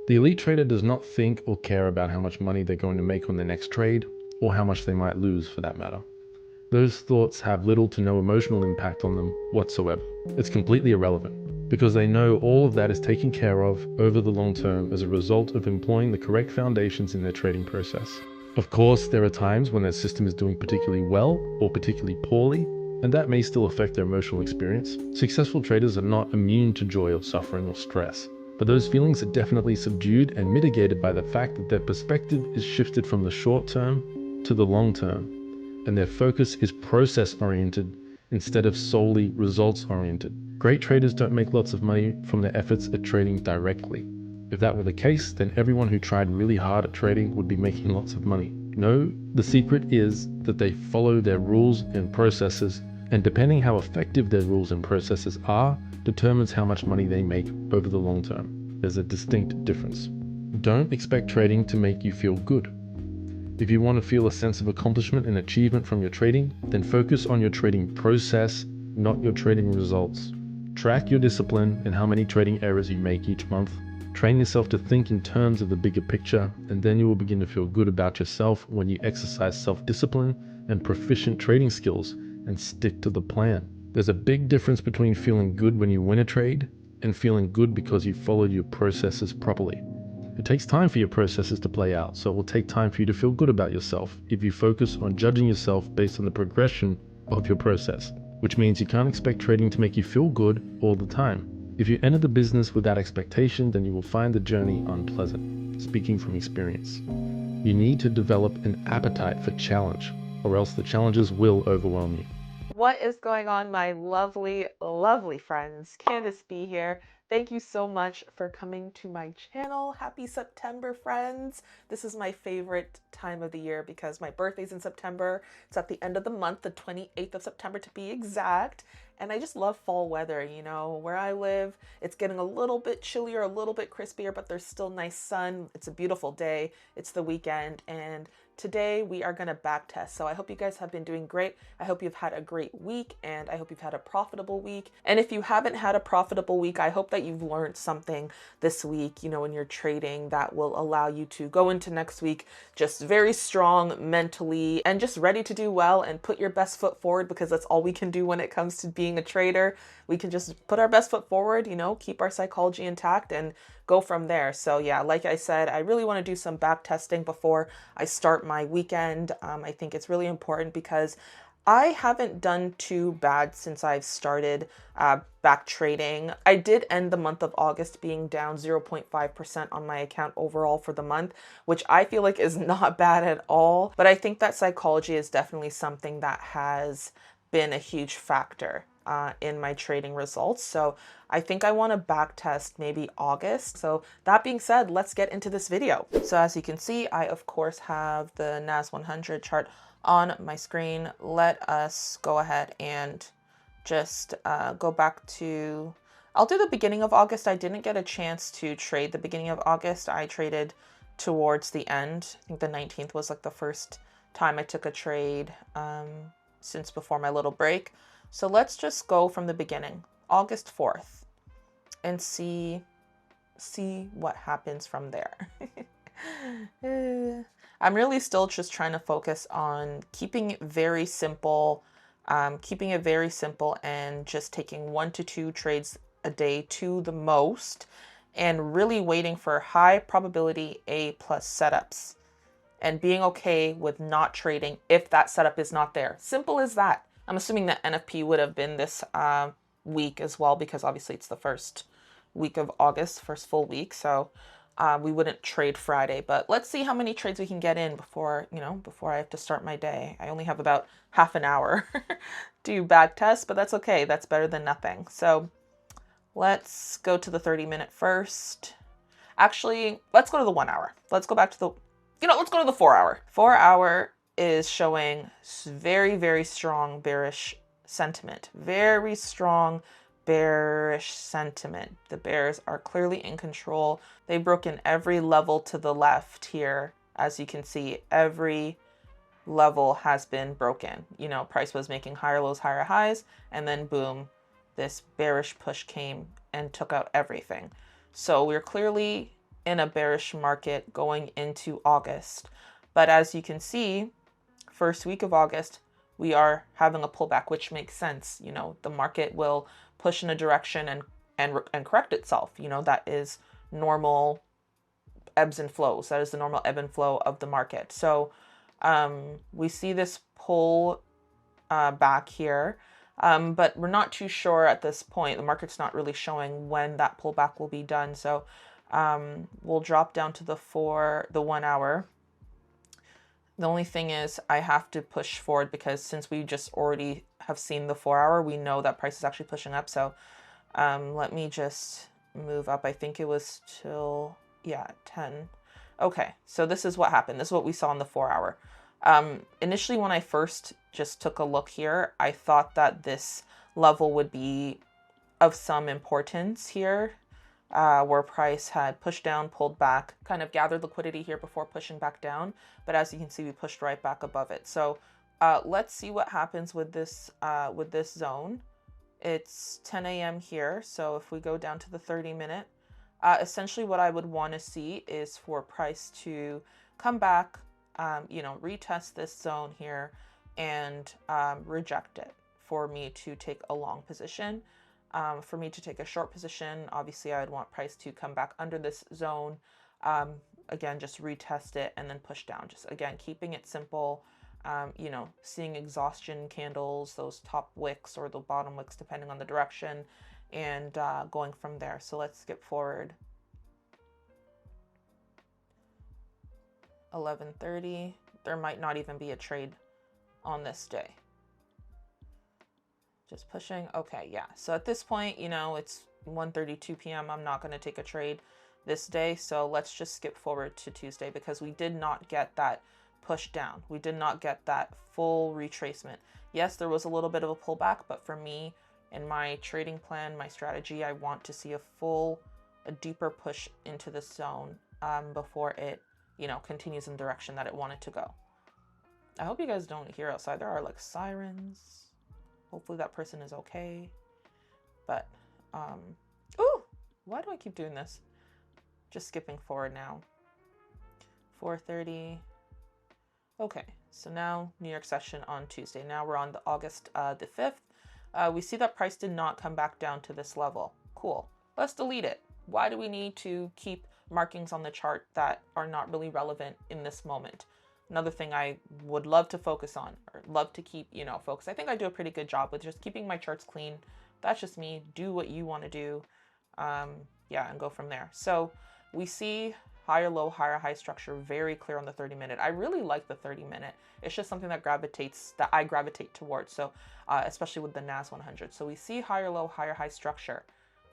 The elite trader does not think or care about how much money they're going to make on their next trade, or how much they might lose for that matter. Those thoughts have little to no emotional impact on them whatsoever. It's completely irrelevant, because they know all of that is taken care of over the long term as a result of employing the correct foundations in their trading process. Of course, there are times when their system is doing particularly well or particularly poorly, and that may still affect their emotional experience. Successful traders are not immune to joy or suffering or stress, but those feelings are definitely subdued and mitigated by the fact that their perspective is shifted from the short term to the long term, and their focus is process-oriented instead of solely results-oriented. Great traders don't make lots of money from their efforts at trading directly. If that were the case, then everyone who tried really hard at trading would be making lots of money. No, the secret is that they follow their rules and processes, and depending how effective their rules and processes are, determines how much money they make over the long term. There's a distinct difference. Don't expect trading to make you feel good. If you want to feel a sense of accomplishment and achievement from your trading, then focus on your trading process, not your trading results. Track your discipline and how many trading errors you make each month. Train yourself to think in terms of the bigger picture, and then you will begin to feel good about yourself when you exercise self-discipline and proficient trading skills and stick to the plan. There's a big difference between feeling good when you win a trade and feeling good because you followed your processes properly. It takes time for your processes to play out, so it will take time for you to feel good about yourself if you focus on judging yourself based on the progression of your process, which means you can't expect trading to make you feel good all the time. If you enter the business with that expectation, then you will find the journey unpleasant, speaking from experience. You need to develop an appetite for challenge, or else the challenges will overwhelm you. What is going on, my lovely, lovely friends? Candace B here. Thank you so much for coming to my channel. Happy September, friends. This is my favorite time of the year because my birthday's in September. It's at the end of the month, the 28th of September to be exact. And I just love fall weather. You know, where I live, it's getting a little bit chillier, a little bit crispier, but there's still nice sun. It's a beautiful day. It's the weekend, and today we are going to back test. So I hope you guys have been doing great. I hope you've had a great week, and I hope you've had a profitable week. And if you haven't had a profitable week, I hope that you've learned something this week, you know, in your trading that will allow you to go into next week just very strong mentally and just ready to do well and put your best foot forward, because that's all we can do when it comes to being a trader. We can just put our best foot forward, you know, keep our psychology intact and go from there. So yeah, like I said, I really want to do some back testing before I start my weekend. I think it's really important because I haven't done too bad since I've started back trading. I did end the month of August being down 0.5% on my account overall for the month, which I feel like is not bad at all. But I think that psychology is definitely something that has been a huge factor in my trading results. So I think I want to back test maybe August. So that being said, let's get into this video. So as you can see, I of course have the NAS 100 chart on my screen. Let us go ahead and just go back to, I'll do the beginning of August. I didn't get a chance to trade the beginning of August. I traded towards the end. I think the 19th was like the first time I took a trade since before my little break. So let's just go from the beginning, August 4th, and see what happens from there. I'm really still just trying to focus on keeping it very simple, and just taking 1 to 2 trades a day to the most, and really waiting for high probability A+ setups and being okay with not trading if that setup is not there. Simple as that. I'm assuming that NFP would have been this week as well, because obviously it's the first week of August, first full week. So we wouldn't trade Friday, but let's see how many trades we can get in before I have to start my day. I only have about half an hour to back test, but that's okay. That's better than nothing. So let's go to the 30-minute first. Actually, let's go to the 1 hour. Let's go back to let's go to the 4 hour. 4 hour is showing very, very strong bearish sentiment. Very strong bearish sentiment. The bears are clearly in control. They broke in every level to the left here. As you can see, every level has been broken. You know, price was making higher lows, higher highs, and then boom, this bearish push came and took out everything. So we're clearly in a bearish market going into August. But as you can see, first week of August, we are having a pullback, which makes sense. You know, the market will push in a direction and correct itself. You know, that is normal ebbs and flows. That is the normal ebb and flow of the market. So we see this pull back here, but we're not too sure at this point. The market's not really showing when that pullback will be done. So we'll drop down to the 1 hour. The only thing is I have to push forward because since we just already have seen the 4 hour, we know that price is actually pushing up. So let me just move up. I think it was till, yeah, 10. Okay, so this is what happened. This is what we saw in the 4 hour. Initially, when I first just took a look here, I thought that this level would be of some importance here, where price had pushed down, pulled back, kind of gathered liquidity here before pushing back down. But as you can see, we pushed right back above it. So let's see what happens with this zone. It's 10 a.m. here. So if we go down to the 30-minute, essentially what I would want to see is for price to come back, retest this zone here and reject it for me to take a long position. For me to take a short position, obviously I would want price to come back under this zone. Again, just retest it and then push down. Just again, keeping it simple, seeing exhaustion candles, those top wicks or the bottom wicks, depending on the direction, and going from there. So let's skip forward. 11:30. There might not even be a trade on this day. Just pushing. Okay, yeah. So at this point, it's 1:32 p.m. I'm not going to take a trade this day. So let's just skip forward to Tuesday because we did not get that push down. We did not get that full retracement. Yes, there was a little bit of a pullback, but for me, in my trading plan, my strategy, I want to see a deeper push into the zone before it, continues in the direction that it wanted to go. I hope you guys don't hear outside. There are like sirens. Hopefully that person is okay. But, ooh, why do I keep doing this? Just skipping forward now. 4:30. Okay, so now New York session on Tuesday. Now we're on the August the 5th. We see that price did not come back down to this level. Cool. Let's delete it. Why do we need to keep markings on the chart that are not really relevant in this moment? Another thing I would love to focus on, or love to keep, focus. I think I do a pretty good job with just keeping my charts clean. That's just me. Do what you want to do. And go from there. So we see higher low, higher high structure very clear on the 30-minute. I really like the 30-minute. It's just something that I gravitate towards. So especially with the NAS 100. So we see higher low, higher high structure,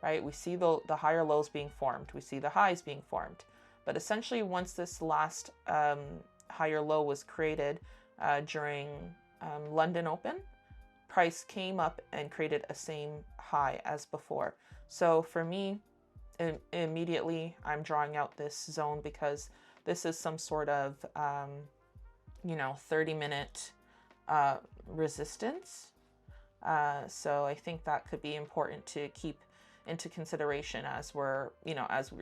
right? We see the higher lows being formed. We see the highs being formed. But essentially once this last higher low was created during London Open, price came up and created a same high as before. So for me, immediately I'm drawing out this zone because this is some sort of 30-minute resistance. So I think that could be important to keep into consideration as we're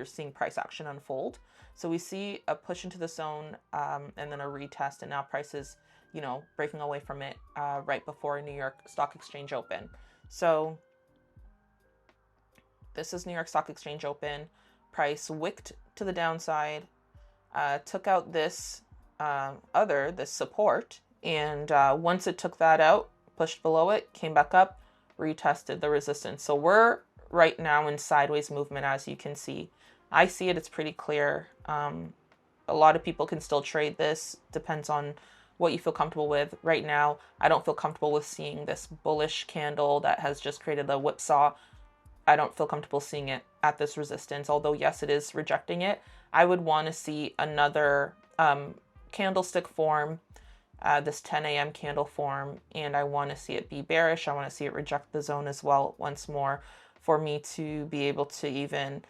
seeing price action unfold. So we see a push into the zone and then a retest, and now price is breaking away from it right before New York Stock Exchange Open. So this is New York Stock Exchange Open. Price wicked to the downside, took out this support, and once it took that out, pushed below it, came back up, retested the resistance. So we're right now in sideways movement, as you can see. I see it, it's pretty clear. A lot of people can still trade this, depends on what you feel comfortable with. Right now, I don't feel comfortable with seeing this bullish candle that has just created a whipsaw. I don't feel comfortable seeing it at this resistance, although yes, it is rejecting it. I would want to see another candlestick form, this 10 a.m. candle form, and I want to see it be bearish. I want to see it reject the zone as well once more for me to be able to even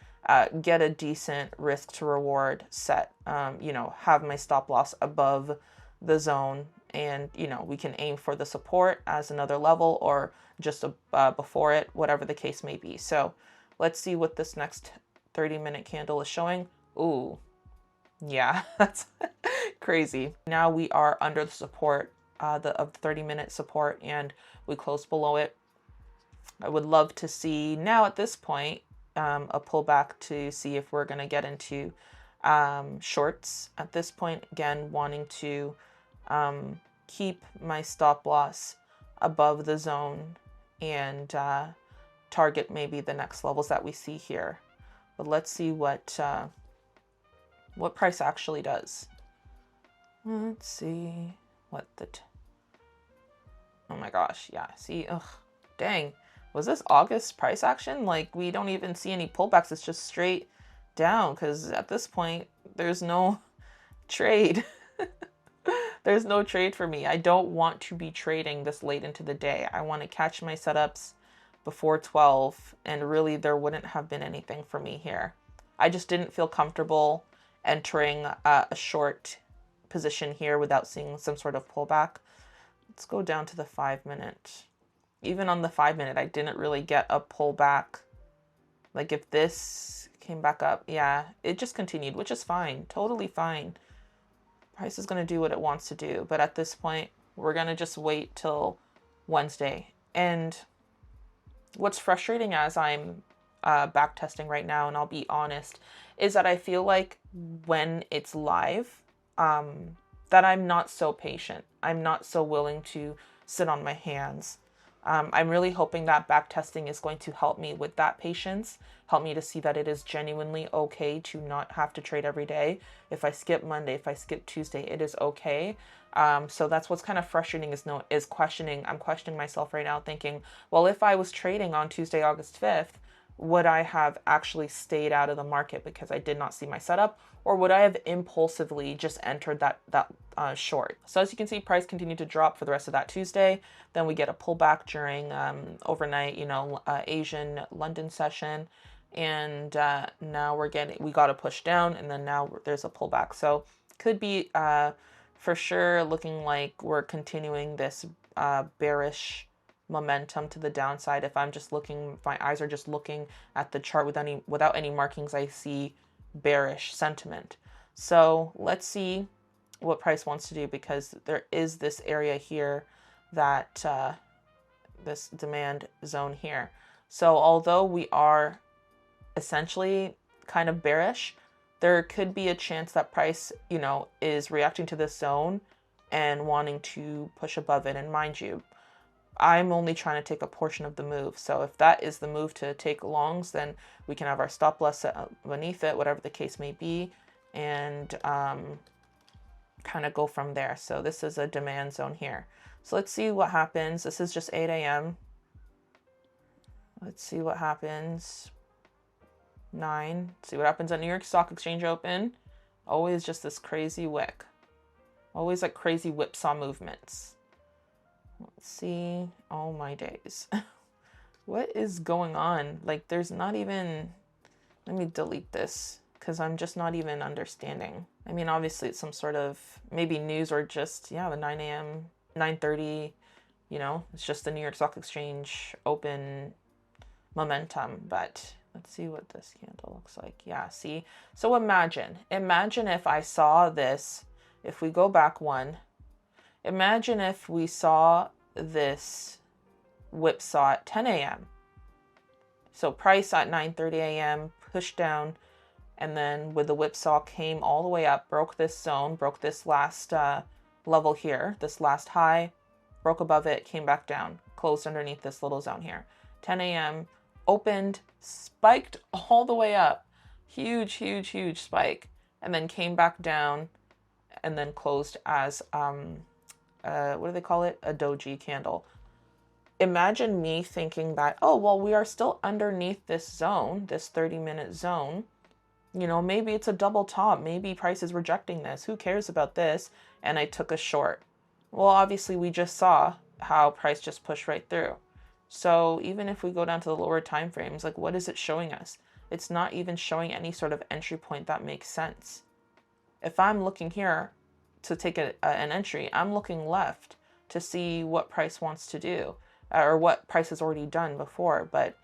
get a decent risk to reward set, have my stop loss above the zone, and we can aim for the support as another level or just before it, whatever the case may be. So let's see what this next 30-minute candle is showing. Ooh, yeah, that's crazy. Now we are under the support, of the 30-minute support, and we closed below it. I would love to see now at this point a pullback to see if we're going to get into shorts at this point. Again, wanting to keep my stop loss above the zone and target maybe the next levels that we see here. But let's see what price actually does. Let's see what the... oh my gosh, yeah, see, ugh, dang. Was this August price action? Like, we don't even see any pullbacks. It's just straight down, because at this point, there's no trade. There's no trade for me. I don't want to be trading this late into the day. I want to catch my setups before 12, and really there wouldn't have been anything for me here. I just didn't feel comfortable entering a short position here without seeing some sort of pullback. Let's go down to the 5-minute. Even on the 5-minute, I didn't really get a pullback. Like, if this came back up, yeah, it just continued, which is fine, totally fine. Price is going to do what it wants to do, but at this point, we're going to just wait till Wednesday. And what's frustrating as I'm back testing right now, and I'll be honest, is that I feel like when it's live, that I'm not so patient. I'm not so willing to sit on my hands. I'm really hoping that back testing is going to help me with that patience, help me to see that it is genuinely okay to not have to trade every day. If I skip Monday, if I skip Tuesday, it is okay. So that's what's kind of frustrating is questioning. I'm questioning myself right now, thinking, well, if I was trading on Tuesday, August 5th, would I have actually stayed out of the market because I did not see my setup, or would I have impulsively just entered that short? So as you can see, price continued to drop for the rest of that Tuesday. Then we get a pullback during overnight, Asian London session, and now we got a push down, and then now there's a pullback. So could be for sure looking like we're continuing this bearish momentum to the downside. If I'm just looking, if my eyes are just looking at the chart without any markings, I see bearish sentiment. So let's see what price wants to do, because there is this area here that this demand zone here. So although we are essentially kind of bearish, there could be a chance that price, is reacting to this zone and wanting to push above it. And mind you, I'm only trying to take a portion of the move. So if that is the move to take longs, then we can have our stop loss set beneath it, whatever the case may be, and kind of go from there. So this is a demand zone here. So let's see what happens. This is just 8 a.m. Let's see what happens. 9. See what happens at New York Stock Exchange Open. Always just this crazy wick. Always like crazy whipsaw movements. Let's see. Oh my days. What is going on? Like, there's not even... Let me delete this, because I'm just not even understanding. I mean, obviously it's some sort of maybe news, or just, the 9 a.m., 9:30, it's just the New York Stock Exchange Open momentum. But let's see what this candle looks like. Yeah, see? So imagine if I saw this, if we go back one, imagine if we saw this whipsaw at 10 a.m. So price at 9:30 a.m., pushed down, and then with the whipsaw came all the way up, broke this zone, broke this last level here, this last high, broke above it, came back down, closed underneath this little zone here. 10 a.m., opened, spiked all the way up, huge, huge, huge spike, and then came back down, and then closed as what do they call it? A doji candle. Imagine me thinking that, oh, well, we are still underneath this zone, this 30-minute zone. Maybe it's a double top. Maybe price is rejecting this. Who cares about this? And I took a short. Well, obviously, we just saw how price just pushed right through. So even if we go down to the lower time frames, like, what is it showing us? It's not even showing any sort of entry point that makes sense. If I'm looking here to take an entry, I'm looking left to see what price wants to do, or what price has already done before. But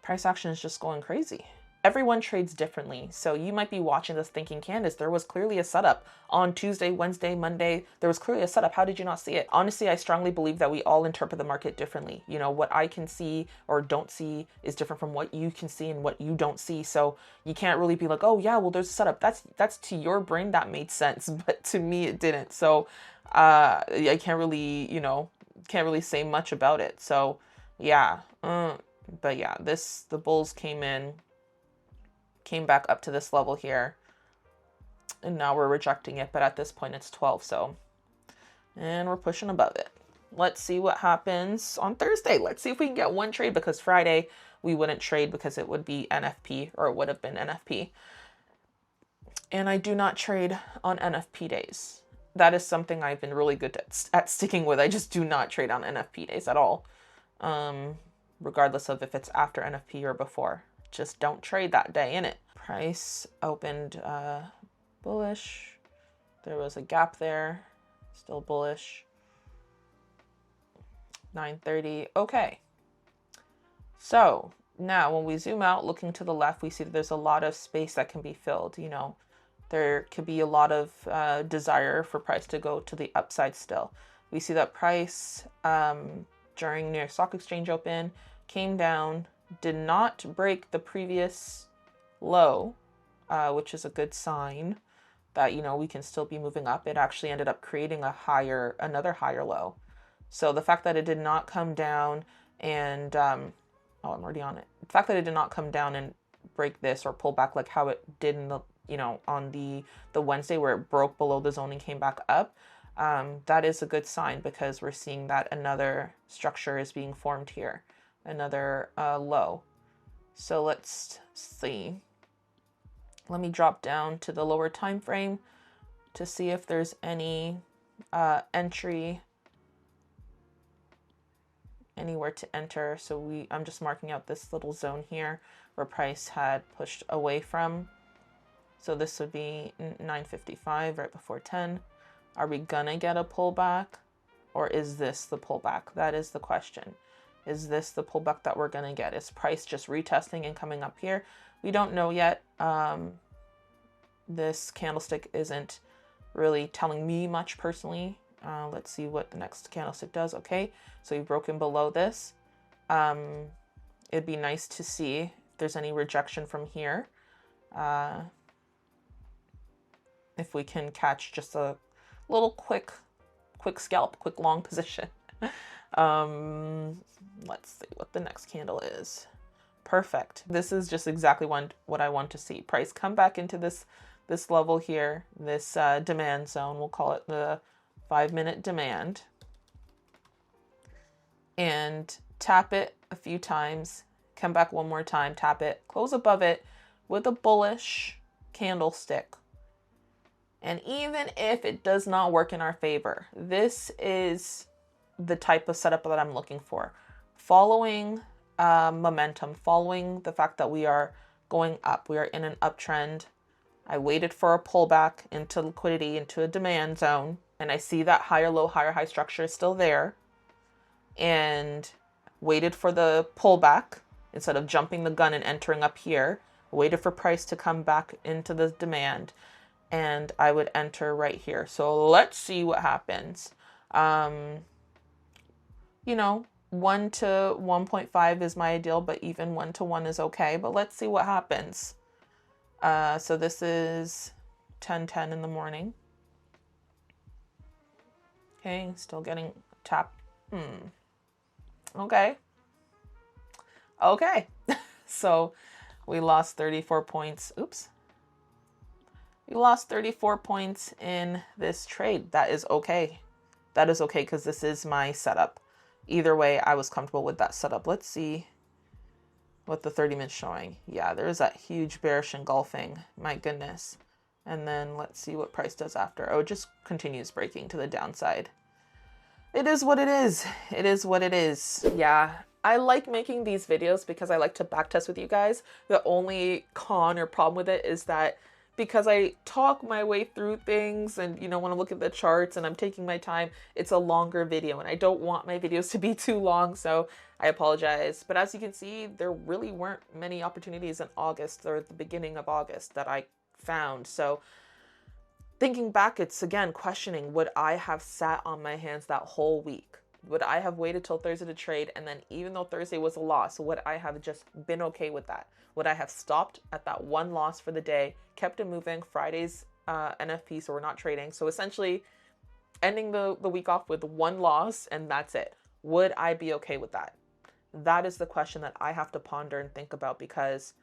price action is just going crazy. everyone trades differently. So you might be watching this thinking, Candace, there was clearly a setup on Tuesday, Wednesday, Monday. There was clearly a setup. How did you not see it? Honestly, I strongly believe that we all interpret the market differently. You know, what I can see or don't see is different from what you can see and what you don't see. So you can't really be like, oh yeah, well, there's a setup. That's to your brain, that made sense. But to me, it didn't. So I can't really, can't really say much about it. So yeah. But yeah, the bulls came back up to this level here, and now we're rejecting it, but at this point it's 12, so, and we're pushing above it. Let's see what happens on Thursday. Let's see if we can get one trade, because Friday we wouldn't trade because it would be NFP, or it would have been NFP. And I do not trade on NFP days. That is something I've been really good at sticking with. I just do not trade on NFP days at all. Regardless of if it's after NFP or before. Just don't trade that day in it. Price opened bullish. There was a gap there. Still bullish. 930. Okay. So now when we zoom out, looking to the left, we see that there's a lot of space that can be filled. You know, there could be a lot of desire for price to go to the upside still. We see that price during New York Stock Exchange open came down, did not break the previous low, which is a good sign that, we can still be moving up. It actually ended up creating another higher low. So the fact that it did not come down and, I'm already on it. The fact that it did not come down and break this or pull back like how it did in the, on the Wednesday where it broke below the zone and came back up, that is a good sign, because we're seeing that another structure is being formed here, another low. So let's see. Let me drop down to the lower time frame to see if there's any entry, anywhere to enter. So I'm just marking out this little zone here where price had pushed away from. So this would be 9:55, right before 10. Are we gonna get a pullback, or is this the pullback? That is the question. Is this the pullback that we're gonna get? Is price just retesting and coming up here? We don't know yet. This candlestick isn't really telling me much personally. Let's see what the next candlestick does. Okay, so you've broken below this. It'd be nice to see if there's any rejection from here. If we can catch just a little quick scalp, quick long position. Let's see what the next candle is. Perfect. This is just exactly what I want to see. Price come back into this level here, this demand zone. We'll call it the 5-minute demand. And tap it a few times, come back one more time, tap it, close above it with a bullish candlestick. And even if it does not work in our favor, this is the type of setup that I'm looking for. Following momentum, following the fact that we are going up, we are in an uptrend. I waited for a pullback into liquidity, into a demand zone, and I see that higher low, higher high structure is still there, and waited for the pullback instead of jumping the gun and entering up here. Waited for price to come back into the demand, and I would enter right here. So let's see what happens. 1 to 1.5 is my ideal, but even 1 to 1 is okay. But let's see what happens. So this is 10:10 in the morning. Okay, still getting tapped. Okay. So we lost 34 points. Oops. We lost 34 points in this trade. That is okay. That is okay, because this is my setup. Either way, I was comfortable with that setup. Let's see what the 30 minutes showing. Yeah, there's that huge bearish engulfing. My goodness. And then let's see what price does after. Oh, it just continues breaking to the downside. It is what it is. It is what it is. Yeah, I like making these videos because I like to backtest with you guys. The only con or problem with it is that because I talk my way through things and, you know, when I look at the charts and I'm taking my time, it's a longer video and I don't want my videos to be too long, so I apologize. But as you can see, there really weren't many opportunities in August or the beginning of August that I found. So thinking back, it's again questioning, would I have sat on my hands that whole week? Would I have waited till Thursday to trade? And then even though Thursday was a loss, would I have just been okay with that? Would I have stopped at that one loss for the day, kept it moving, Friday's NFP, so we're not trading. So essentially ending the week off with one loss and that's it. Would I be okay with that? That is the question that I have to ponder and think about, because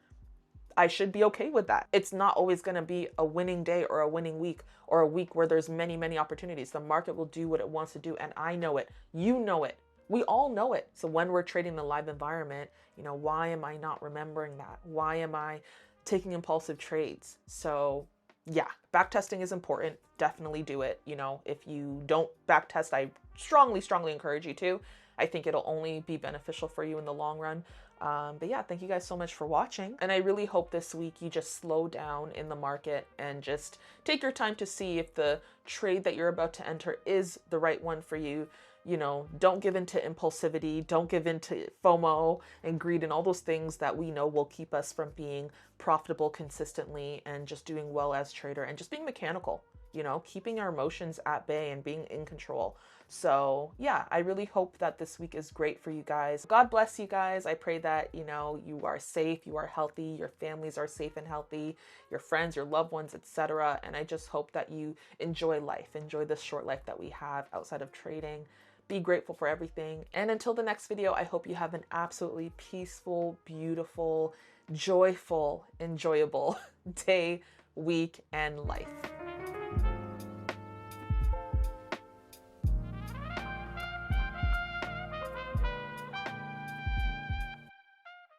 I should be okay with that. It's not always going to be a winning day or a winning week or a week where there's many, many opportunities. The market will do what it wants to do, and I know it. You know it. We all know it. So when we're trading the live environment, you know, why am I not remembering that? Why am I taking impulsive trades? So yeah, backtesting is important. Definitely do it. You know, if you don't backtest, I strongly, strongly encourage you to. I think it'll only be beneficial for you in the long run. But yeah, thank you guys so much for watching. And I really hope this week you just slow down in the market and just take your time to see if the trade that you're about to enter is the right one for you. You know, don't give in to impulsivity, don't give in to FOMO and greed and all those things that we know will keep us from being profitable consistently and just doing well as trader and just being mechanical, you know, keeping our emotions at bay and being in control. So yeah, I really hope that this week is great for you guys. God bless you guys. I pray that, you know, you are safe, you are healthy, your families are safe and healthy, your friends, your loved ones, etc. And I just hope that you enjoy life, enjoy this short life that we have outside of trading. Be grateful for everything. And until the next video, I hope you have an absolutely peaceful, beautiful, joyful, enjoyable day, week, and life.